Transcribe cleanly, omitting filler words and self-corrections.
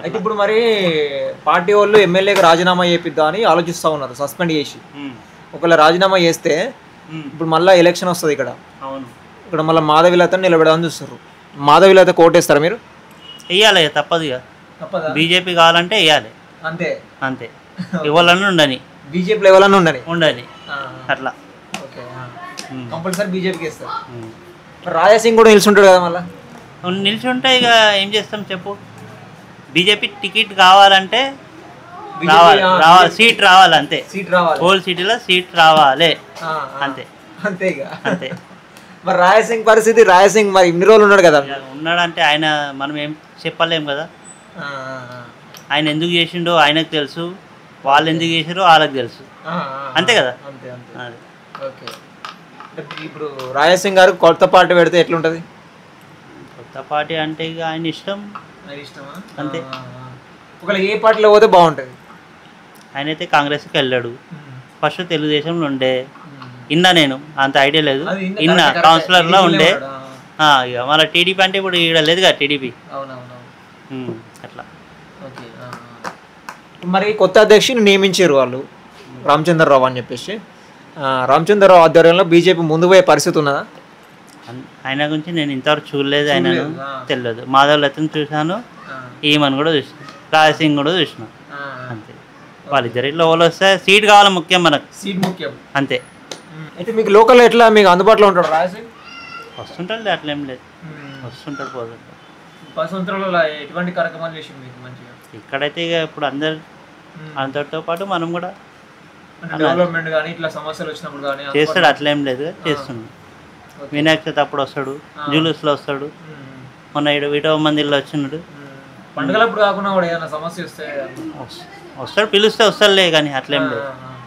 అయితే ఇప్పుడు మరి పార్టీ వాళ్ళు ఎమ్మెల్యేకి రాజీనామా చేపిద్దా అని ఆలోచిస్తూ ఉన్నారు, సస్పెండ్ చేసి. ఒకవేళ రాజీనామా చేస్తే ఇప్పుడు మళ్ళీ ఎలక్షన్ వస్తుంది ఇక్కడ. అవును, ఇక్కడ మళ్ళీ మాధవిలతను నిలబెడదామని చూస్తారు. మాధవిలత కోటేస్తారా మీరు? వెయ్యాలి, తప్పదు ఇక. బీజేపీ కావాలంటే వేయాలి, అంతే అంతే. ఇవ్వాలని ఉండని, బీజేపీలో ఎవరన్నా ఉండని అట్లా. ఓకే, కంపల్సరీ బీజేపీకి ఇస్తారు. రాజాసింగ్ కూడా నిల్చుంటాడు కదా మళ్ళీ. నిల్చుంటే ఇక ఏం చేస్తాం చెప్పు. బీజేపీ టికెట్ కావాలంటే రావాలి, సీట్ రావాలి, అంతే. హోల్ సిటీలో సీట్ రావాలి, అంతే అంతే ఇక అంతే. మరి రాజాసింగ్ పరిస్థితి, రాజాసింగ్ మరి ఇన్ని రోజులు ఉన్నాడు కదా. ఉన్నాడంటే ఆయన మనం ఏం చెప్పలేం కదా. ఆయన ఎందుకు చేసిండో ఆయనకు తెలుసు, వాళ్ళు ఎందుకు చేసారో వాళ్ళకి తెలుసు, అంతే కదా. ఓకే, ఇప్పుడు రాజాసింగ్ గారు కొత్త పార్టీ పెడితే ఎట్లుంటుంది? కొత్త పార్టీ అంటే ఇక ఆయన ఇష్టం, అంతే. ఒకవేళ ఏ పార్టీలో పోతే బాగుంటుంది? ఆయన అయితే కాంగ్రెస్కి వెళ్ళాడు, ఫస్ట్ తెలుగుదేశంలో ఉండే. నేను అంత ఐడియా లేదు, కౌన్సిలర్లో ఉండే. ఇక మళ్ళీ టీడీపీ అంటే ఇప్పుడు ఇక్కడ లేదు కదా టీడీపీ, అట్లా. మరి కొత్త అధ్యక్షుని నియమించారు వాళ్ళు, రామచంద్రరావు అని చెప్పేసి. రామచంద్రరావు ఆధ్వర్యంలో బీజేపీ ముందు పోయే పరిస్థితి ఉన్నదా? ఆయన గురించి నేను ఇంతవరకు చూడలేదు, ఆయనను తెలియదు. మాధవలతను చూశాను, ఈమెను కూడా చూసాను, రాజసింగ్ కూడా చూసినా, అంతే. వాళ్ళిద్దరిలో వాళ్ళు వస్తే సీట్ కావాలి ముఖ్యం, మనకు సీట్ ముఖ్యం, అంతే. అయితే మీకు లోకల్ ఎట్లా మీకు అందుబాటులో ఉంటాడు రాజసింగ్? వస్తుంటాడు, అట్లా ఏం లేదు, వస్తుంటాడు, పోతుంటాడు. 10 సంవత్సరాలలో ఎటువంటి కార్యక్రమాలు చేసి మీకు మంచిగా? ఇక్కడైతే ఇక ఇప్పుడు అందరితో పాటు మనం కూడా డెవలప్మెంట్ కానీ ఇట్లా సమస్యలు వచ్చినప్పుడు కానీ చేస్తాడు, అట్లా ఏం లేదు, చేస్తున్నాడు. వినాయక చవితి అప్పుడు వస్తాడు, జూలూస్లో వస్తాడు, మొన్న వీటో మందిలో వచ్చినాడు. పండుగలప్పుడు కాకుండా కూడా ఏదైనా సమస్య వస్తే వస్తాడు, పిలిస్తే వస్తాడులే, కానీ అట్లేం లేదు.